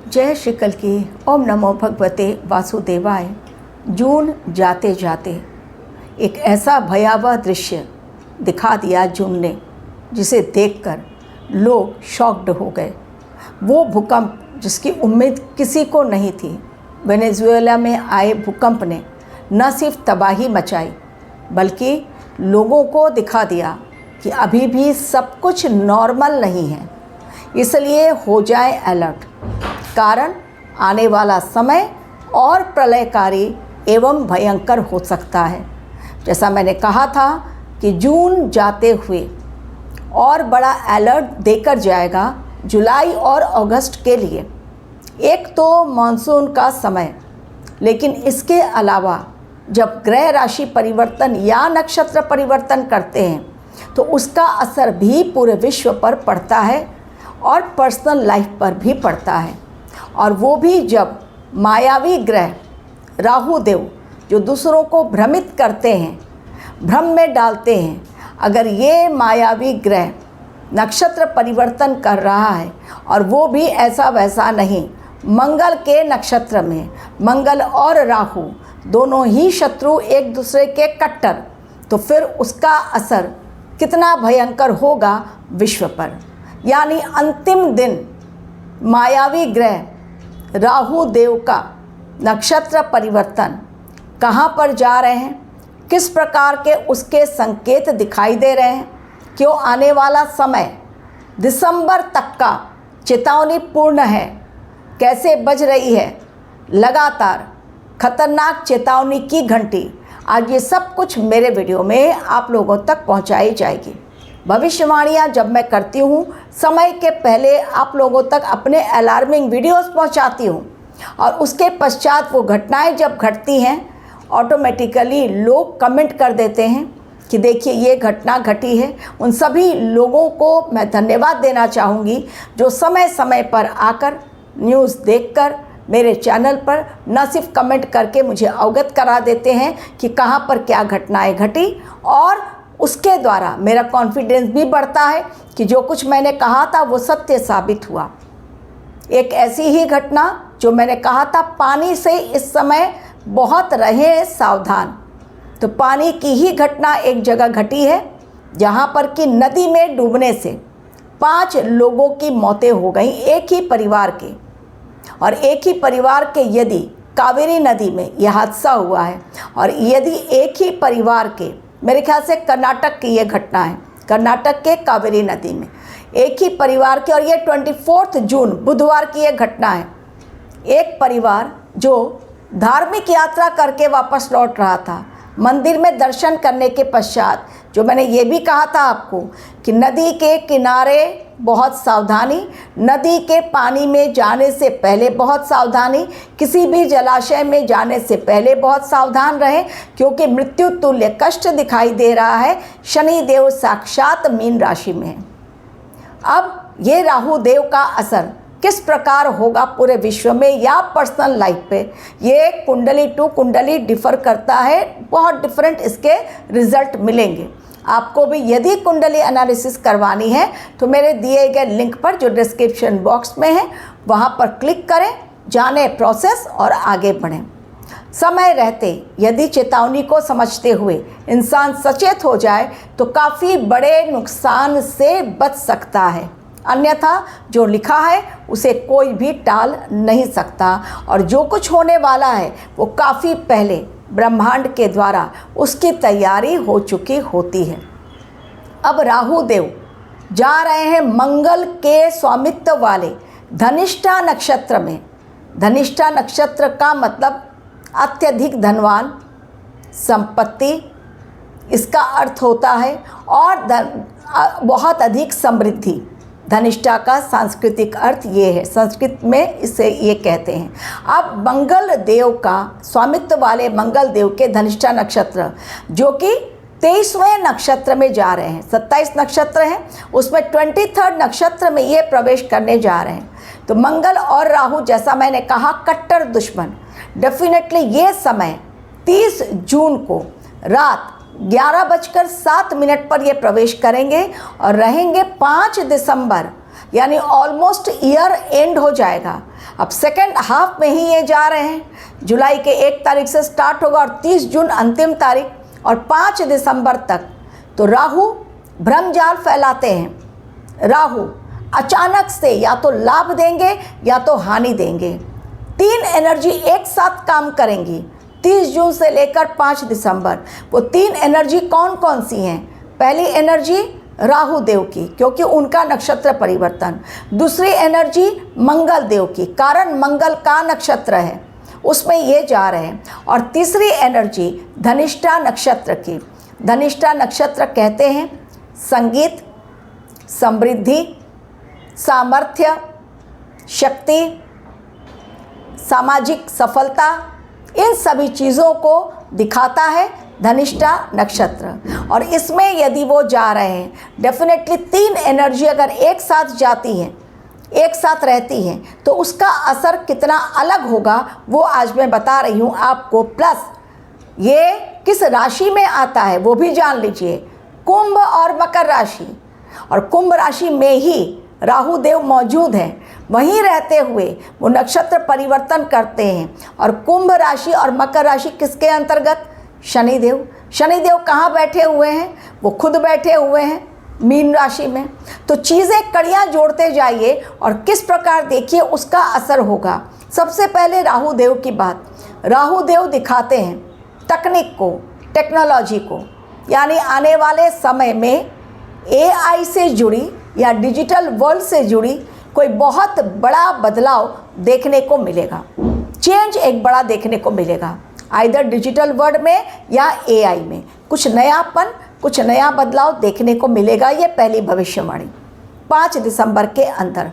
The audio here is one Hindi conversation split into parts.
जय श्री कल की। ओम नमो भगवते वासुदेवाय। जून जाते जाते एक ऐसा भयावह दृश्य दिखा दिया जून ने, जिसे देखकर लोग शॉक्ड हो गए। वो भूकंप जिसकी उम्मीद किसी को नहीं थी, वेनेजुएला में आए भूकंप ने न सिर्फ तबाही मचाई बल्कि लोगों को दिखा दिया कि अभी भी सब कुछ नॉर्मल नहीं है। इसलिए हो जाए अलर्ट, कारण आने वाला समय और प्रलयकारी एवं भयंकर हो सकता है। जैसा मैंने कहा था कि जून जाते हुए और बड़ा अलर्ट देकर जाएगा जुलाई और अगस्त के लिए। एक तो मानसून का समय, लेकिन इसके अलावा जब ग्रह राशि परिवर्तन या नक्षत्र परिवर्तन करते हैं तो उसका असर भी पूरे विश्व पर पड़ता है और पर्सनल लाइफ पर भी पड़ता है। और वो भी जब मायावी ग्रह राहु देव, जो दूसरों को भ्रमित करते हैं, भ्रम में डालते हैं, अगर ये मायावी ग्रह नक्षत्र परिवर्तन कर रहा है और वो भी ऐसा वैसा नहीं, मंगल के नक्षत्र में, मंगल और राहु दोनों ही शत्रु एक दूसरे के कट्टर, तो फिर उसका असर कितना भयंकर होगा विश्व पर। यानी अंतिम दिन मायावी ग्रह राहु देव का नक्षत्र परिवर्तन कहाँ पर जा रहे हैं, किस प्रकार के उसके संकेत दिखाई दे रहे हैं, क्यों आने वाला समय दिसंबर तक का चेतावनी पूर्ण है, कैसे बज रही है लगातार खतरनाक चेतावनी की घंटी। आज ये सब कुछ मेरे वीडियो में आप लोगों तक पहुंचाई जाएगी। भविष्यवाणियाँ जब मैं करती हूँ, समय के पहले आप लोगों तक अपने अलार्मिंग वीडियोस पहुँचाती हूँ, और उसके पश्चात वो घटनाएं जब घटती हैं ऑटोमेटिकली लोग कमेंट कर देते हैं कि देखिए ये घटना घटी है। उन सभी लोगों को मैं धन्यवाद देना चाहूँगी जो समय समय पर आकर न्यूज़ देखकर मेरे चैनल पर न सिर्फ कमेंट करके मुझे अवगत करा देते हैं कि कहाँ पर क्या घटनाएं घटी, और उसके द्वारा मेरा कॉन्फिडेंस भी बढ़ता है कि जो कुछ मैंने कहा था वो सत्य साबित हुआ। एक ऐसी ही घटना जो मैंने कहा था, पानी से इस समय बहुत रहें सावधान। तो पानी की ही घटना एक जगह घटी है जहाँ पर कि नदी में डूबने से 5 लोगों की मौतें हो गई, एक ही परिवार के। और एक ही परिवार के यदि कावेरी नदी में यह हादसा हुआ है, और यदि एक ही परिवार के, मेरे ख्याल से कर्नाटक की ये घटना है, कर्नाटक के कावेरी नदी में एक ही परिवार के, और ये 24 जून बुधवार की ये घटना है। एक परिवार जो धार्मिक यात्रा करके वापस लौट रहा था, मंदिर में दर्शन करने के पश्चात, जो मैंने ये भी कहा था आपको कि नदी के किनारे बहुत सावधानी, नदी के पानी में जाने से पहले बहुत सावधानी, किसी भी जलाशय में जाने से पहले बहुत सावधान रहें, क्योंकि मृत्यु तुल्य कष्ट दिखाई दे रहा है। शनि देव साक्षात मीन राशि में है। अब ये राहु देव का असर किस प्रकार होगा पूरे विश्व में या पर्सनल लाइफ पे, ये कुंडली टू कुंडली डिफ़र करता है। बहुत डिफरेंट इसके रिजल्ट मिलेंगे आपको भी। यदि कुंडली एनालिसिस करवानी है तो मेरे दिए गए लिंक पर जो डिस्क्रिप्शन बॉक्स में है वहाँ पर क्लिक करें, जाने प्रोसेस और आगे बढ़ें। समय रहते यदि चेतावनी को समझते हुए इंसान सचेत हो जाए तो काफ़ी बड़े नुकसान से बच सकता है। अन्यथा जो लिखा है उसे कोई भी टाल नहीं सकता, और जो कुछ होने वाला है वो काफ़ी पहले ब्रह्मांड के द्वारा उसकी तैयारी हो चुकी होती है। अब राहु देव जा रहे हैं मंगल के स्वामित्व वाले धनिष्ठा नक्षत्र में। धनिष्ठा नक्षत्र का मतलब अत्यधिक धनवान, संपत्ति इसका अर्थ होता है, और बहुत अधिक समृद्धि। धनिष्ठा का सांस्कृतिक अर्थ ये है, संस्कृत में इसे ये कहते हैं। अब मंगल देव का स्वामित्व वाले मंगल देव के धनिष्ठा नक्षत्र, जो कि 23वें नक्षत्र में जा रहे हैं, 27 नक्षत्र हैं उसमें 23rd नक्षत्र में ये प्रवेश करने जा रहे हैं। तो मंगल और राहु, जैसा मैंने कहा, कट्टर दुश्मन। डेफिनेटली ये समय 30 जून को रात 11:07 पर ये प्रवेश करेंगे और रहेंगे 5 दिसंबर, यानी ऑलमोस्ट ईयर एंड हो जाएगा। अब सेकेंड हाफ में ही ये जा रहे हैं। जुलाई के 1 तारीख से स्टार्ट होगा और 30 जून अंतिम तारीख और 5 दिसंबर तक। तो राहु भ्रमजाल फैलाते हैं। राहु अचानक से या तो लाभ देंगे या तो हानि देंगे। 3 एनर्जी एक साथ काम करेंगी 30 जून से लेकर 5 दिसंबर। वो 3 एनर्जी कौन कौन सी हैं? पहली एनर्जी राहु देव की, क्योंकि उनका नक्षत्र परिवर्तन। दूसरी एनर्जी मंगल देव की, कारण मंगल का नक्षत्र है, उसमें ये जा रहे हैं। और तीसरी एनर्जी धनिष्ठा नक्षत्र की। धनिष्ठा नक्षत्र कहते हैं संगीत, समृद्धि, सामर्थ्य, शक्ति, सामाजिक सफलता, इन सभी चीज़ों को दिखाता है धनिष्ठा नक्षत्र। और इसमें यदि वो जा रहे हैं, डेफिनेटली 3 एनर्जी अगर एक साथ जाती हैं, एक साथ रहती हैं, तो उसका असर कितना अलग होगा वो आज मैं बता रही हूँ आपको। प्लस ये किस राशि में आता है वो भी जान लीजिए, कुंभ और मकर राशि। और कुंभ राशि में ही राहु देव मौजूद हैं, वहीं रहते हुए वो नक्षत्र परिवर्तन करते हैं। और कुंभ राशि और मकर राशि किसके अंतर्गत? शनिदेव। शनिदेव कहाँ बैठे हुए हैं? वो खुद बैठे हुए हैं मीन राशि में। तो चीज़ें कड़ियाँ जोड़ते जाइए और किस प्रकार देखिए उसका असर होगा। सबसे पहले राहु देव की बात। राहु देव दिखाते हैं तकनीक को, टेक्नोलॉजी को, यानी आने वाले समय में AI से जुड़ी या डिजिटल वर्ल्ड से जुड़ी कोई बहुत बड़ा बदलाव देखने को मिलेगा। चेंज एक बड़ा देखने को मिलेगा, आइदर डिजिटल वर्ल्ड में या AI में कुछ नयापन, कुछ नया बदलाव देखने को मिलेगा। ये पहली भविष्यवाणी 5 दिसंबर के अंदर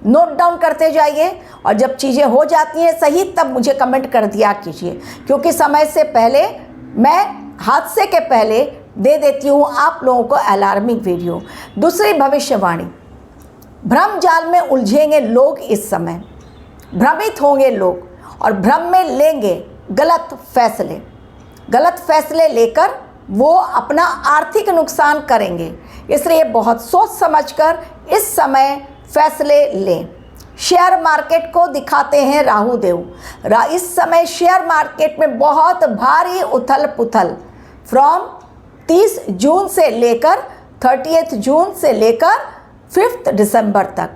नोट डाउन करते जाइए। और जब चीज़ें हो जाती हैं सही तब मुझे कमेंट कर दिया कीजिए, क्योंकि समय से पहले, मैं हादसे के पहले दे देती हूँ आप लोगों को अलार्मिंग वीडियो। दूसरी भविष्यवाणी, भ्रम जाल में उलझेंगे लोग, इस समय भ्रमित होंगे लोग और भ्रम में लेंगे गलत फैसले। गलत फैसले लेकर वो अपना आर्थिक नुकसान करेंगे, इसलिए बहुत सोच समझकर इस समय फैसले लें। शेयर मार्केट को दिखाते हैं राहु देव। इस समय शेयर मार्केट में बहुत भारी उथल पुथल फ्रॉम 30 जून से लेकर 30 जून से लेकर 5 दिसंबर तक।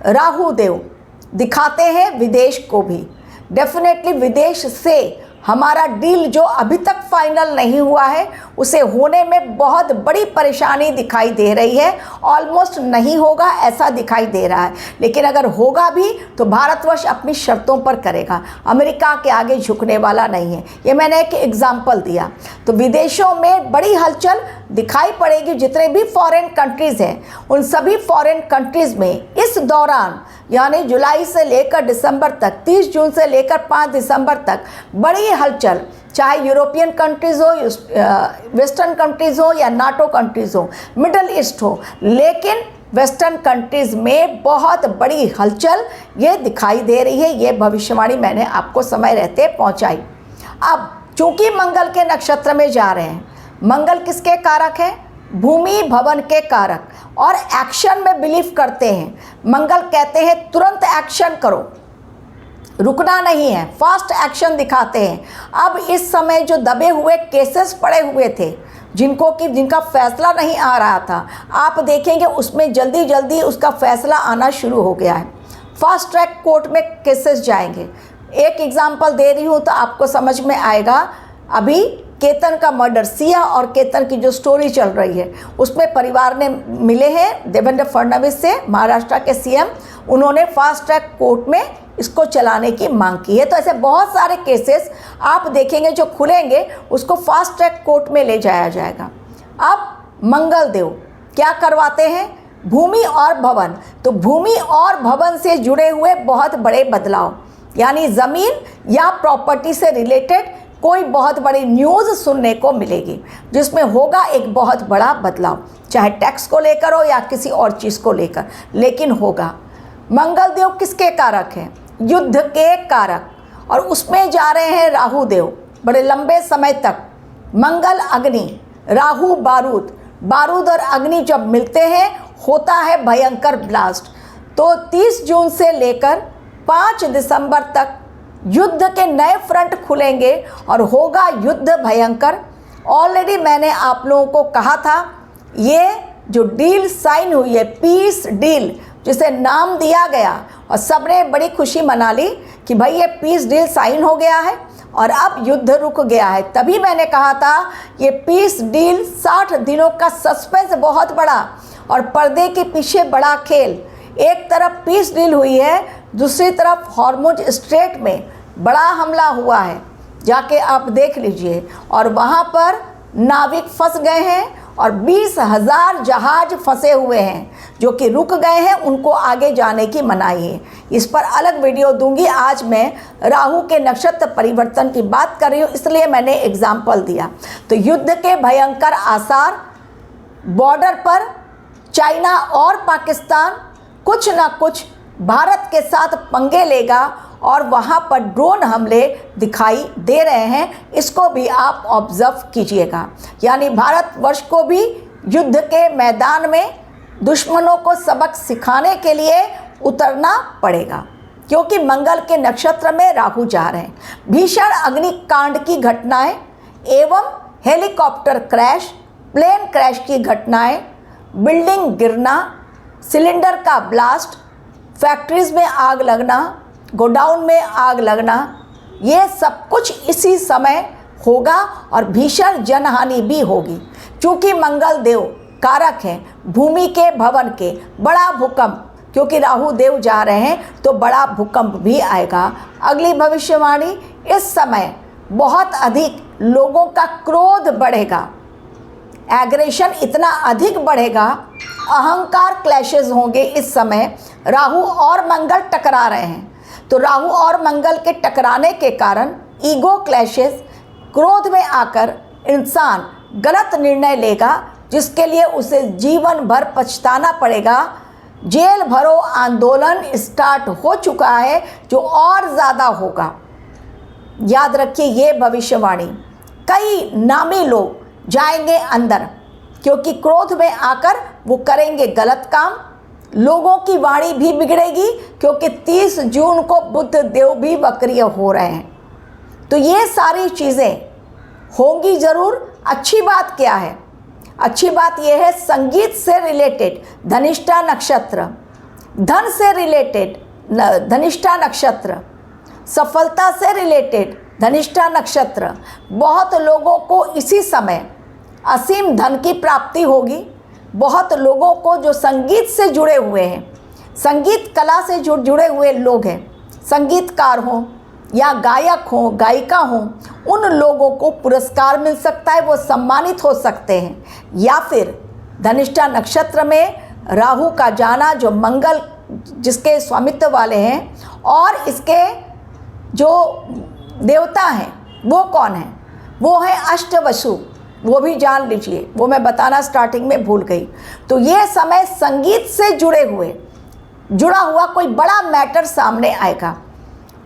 राहु देव दिखाते हैं विदेश को भी। डेफिनेटली विदेश से हमारा डील जो अभी तक फाइनल नहीं हुआ है उसे होने में बहुत बड़ी परेशानी दिखाई दे रही है। ऑलमोस्ट नहीं होगा ऐसा दिखाई दे रहा है, लेकिन अगर होगा भी तो भारतवर्ष अपनी शर्तों पर करेगा, अमेरिका के आगे झुकने वाला नहीं है। ये मैंने एक एग्जाम्पल दिया। तो विदेशों में बड़ी हलचल दिखाई पड़ेगी। जितने भी फॉरेन कंट्रीज़ हैं उन सभी फॉरेन कंट्रीज़ में इस दौरान, यानी जुलाई से लेकर दिसंबर तक, 30 जून से लेकर 5 दिसंबर तक बड़ी हलचल, चाहे यूरोपियन कंट्रीज़ हो, वेस्टर्न कंट्रीज़ हो या नाटो कंट्रीज़ हो, मिडल ईस्ट हो, लेकिन वेस्टर्न कंट्रीज़ में बहुत बड़ी हलचल ये दिखाई दे रही है। ये भविष्यवाणी मैंने आपको समय रहते पहुंचाई। अब चूंकि मंगल के नक्षत्र में जा रहे हैं, मंगल किसके कारक हैं? भूमि भवन के कारक, और एक्शन में बिलीव करते हैं। मंगल कहते हैं तुरंत एक्शन करो, रुकना नहीं है, फास्ट एक्शन दिखाते हैं। अब इस समय जो दबे हुए केसेस पड़े हुए थे, जिनका फैसला नहीं आ रहा था, आप देखेंगे उसमें जल्दी जल्दी उसका फैसला आना शुरू हो गया है। फास्ट ट्रैक कोर्ट में केसेस जाएंगे। एक एग्जांपल दे रही हूँ तो आपको समझ में आएगा। अभी केतन का मर्डर, सिया और केतन की जो स्टोरी चल रही है, उसमें परिवार ने मिले हैं देवेंद्र फडणवीस से, महाराष्ट्र के सीएम, उन्होंने फास्ट ट्रैक कोर्ट में इसको चलाने की मांग की है। तो ऐसे बहुत सारे केसेस आप देखेंगे जो खुलेंगे, उसको फास्ट ट्रैक कोर्ट में ले जाया जाएगा। अब मंगल देव क्या करवाते हैं? भूमि और भवन। तो भूमि और भवन से जुड़े हुए बहुत बड़े बदलाव, यानी ज़मीन या प्रॉपर्टी से रिलेटेड कोई बहुत बड़ी न्यूज़ सुनने को मिलेगी, जिसमें होगा एक बहुत बड़ा बदलाव, चाहे टैक्स को लेकर हो या किसी और चीज़ को लेकर, लेकिन होगा। मंगल देव किसके कारक हैं? युद्ध के कारक, और उसमें जा रहे हैं राहु देव बड़े लंबे समय तक। मंगल अग्नि, राहु बारूद। बारूद और अग्नि जब मिलते हैं होता है भयंकर ब्लास्ट। तो 30 जून से लेकर 5 दिसंबर तक युद्ध के नए फ्रंट खुलेंगे और होगा युद्ध भयंकर। ऑलरेडी मैंने आप लोगों को कहा था, ये जो डील साइन हुई है, पीस डील जिसे नाम दिया गया, और सबने बड़ी खुशी मना ली कि भाई ये पीस डील साइन हो गया है और अब युद्ध रुक गया है। तभी मैंने कहा था ये पीस डील 60 दिनों का सस्पेंस बहुत बड़ा और पर्दे के पीछे बड़ा खेल। एक तरफ पीस डील हुई है, दूसरी तरफ हॉर्मुज स्ट्रेट में बड़ा हमला हुआ है, जाके आप देख लीजिए। और वहाँ पर नाविक फंस गए हैं और 20,000 जहाज फंसे हुए हैं जो कि रुक गए हैं, उनको आगे जाने की मनाही है। इस पर अलग वीडियो दूंगी। आज मैं राहु के नक्षत्र परिवर्तन की बात कर रही हूँ, इसलिए मैंने एग्जाम्पल दिया। तो युद्ध के भयंकर आसार, बॉर्डर पर चाइना और पाकिस्तान कुछ ना कुछ भारत के साथ पंगे लेगा और वहाँ पर ड्रोन हमले दिखाई दे रहे हैं। इसको भी आप ऑब्जर्व कीजिएगा। यानी भारतवर्ष को भी युद्ध के मैदान में दुश्मनों को सबक सिखाने के लिए उतरना पड़ेगा, क्योंकि मंगल के नक्षत्र में राहु जा रहे हैं। भीषण अग्निकांड की घटनाएं एवं हेलीकॉप्टर क्रैश, प्लेन क्रैश की घटनाएं, बिल्डिंग गिरना, सिलेंडर का ब्लास्ट, फैक्ट्रीज में आग लगना, गोडाउन में आग लगना, ये सब कुछ इसी समय होगा और भीषण जनहानि भी होगी। क्योंकि मंगल देव कारक हैं भूमि के, भवन के। बड़ा भूकंप, क्योंकि राहु देव जा रहे हैं तो बड़ा भूकंप भी आएगा। अगली भविष्यवाणी, इस समय बहुत अधिक लोगों का क्रोध बढ़ेगा, एग्रेशन इतना अधिक बढ़ेगा, अहंकार क्लैशेस होंगे। इस समय राहु और मंगल टकरा रहे हैं, तो राहु और मंगल के टकराने के कारण ईगो क्लैशेस, क्रोध में आकर इंसान गलत निर्णय लेगा जिसके लिए उसे जीवन भर पछताना पड़ेगा। जेल भरो आंदोलन स्टार्ट हो चुका है, जो और ज़्यादा होगा। याद रखिए ये भविष्यवाणी। कई नामी लोग जाएंगे अंदर, क्योंकि क्रोध में आकर वो करेंगे गलत काम। लोगों की वाणी भी बिगड़ेगी, क्योंकि 30 जून को बुध देव भी वक्रीय हो रहे हैं। तो ये सारी चीज़ें होंगी ज़रूर। अच्छी बात क्या है? अच्छी बात यह है, संगीत से रिलेटेड धनिष्ठा नक्षत्र, धन से रिलेटेड धनिष्ठा नक्षत्र, सफलता से रिलेटेड धनिष्ठा नक्षत्र, बहुत लोगों को इसी समय असीम धन की प्राप्ति होगी। बहुत लोगों को जो संगीत से जुड़े हुए हैं, संगीत कला से जुड़े हुए लोग हैं, संगीतकार हों या गायक हों, गायिका हों, उन लोगों को पुरस्कार मिल सकता है, वो सम्मानित हो सकते हैं। या फिर धनिष्ठा नक्षत्र में राहु का जाना, जो मंगल जिसके स्वामित्व वाले हैं, और इसके जो देवता हैं वो कौन है? वो है अष्टवसु। वो भी जान लीजिए, वो मैं बताना स्टार्टिंग में भूल गई। तो ये समय संगीत से जुड़ा हुआ कोई बड़ा मैटर सामने आएगा।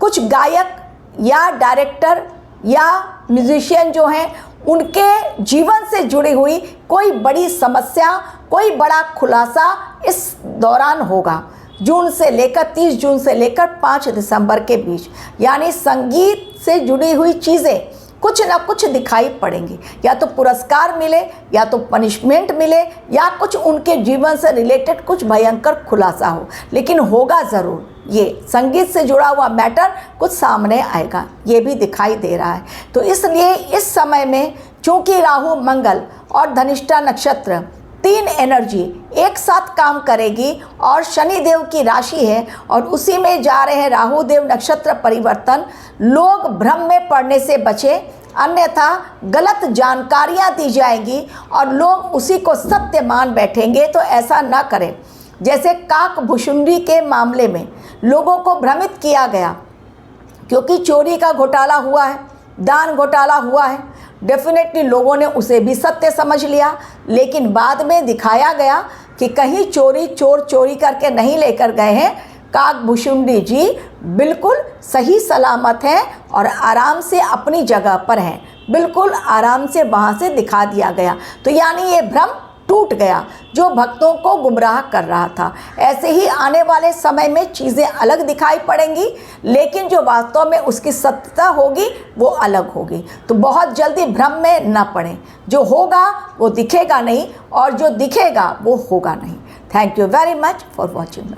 कुछ गायक या डायरेक्टर या म्यूजिशियन जो हैं, उनके जीवन से जुड़ी हुई कोई बड़ी समस्या, कोई बड़ा खुलासा इस दौरान होगा। जून से लेकर 30 जून से लेकर 5 दिसंबर के बीच, यानी संगीत से जुड़ी हुई चीज़ें कुछ ना कुछ दिखाई पड़ेंगी। या तो पुरस्कार मिले, या तो पनिशमेंट मिले, या कुछ उनके जीवन से रिलेटेड कुछ भयंकर खुलासा हो, लेकिन होगा ज़रूर। ये संगीत से जुड़ा हुआ मैटर कुछ सामने आएगा, ये भी दिखाई दे रहा है। तो इसलिए इस समय में चूँकि राहु, मंगल और धनिष्ठा नक्षत्र 3 एनर्जी एक साथ काम करेगी, और शनि देव की राशि है और उसी में जा रहे हैं राहु देव नक्षत्र परिवर्तन। लोग भ्रम में पड़ने से बचें, अन्यथा गलत जानकारियां दी जाएंगी और लोग उसी को सत्य मान बैठेंगे। तो ऐसा ना करें। जैसे काकभूषुंडी के मामले में लोगों को भ्रमित किया गया, क्योंकि चोरी का घोटाला हुआ है, दान घोटाला हुआ है, डेफिनेटली लोगों ने उसे भी सत्य समझ लिया, लेकिन बाद में दिखाया गया कि कहीं चोर चोरी करके नहीं लेकर गए हैं। काकभूषुंडी जी बिल्कुल सही सलामत हैं और आराम से अपनी जगह पर हैं, बिल्कुल आराम से वहाँ से दिखा दिया गया। तो यानी ये भ्रम टूट गया, जो भक्तों को गुमराह कर रहा था। ऐसे ही आने वाले समय में चीज़ें अलग दिखाई पड़ेंगी, लेकिन जो वास्तव में उसकी सत्यता होगी वो अलग होगी। तो बहुत जल्दी भ्रम में न पड़ें। जो होगा वो दिखेगा नहीं, और जो दिखेगा वो होगा नहीं। Thank you very much for watching.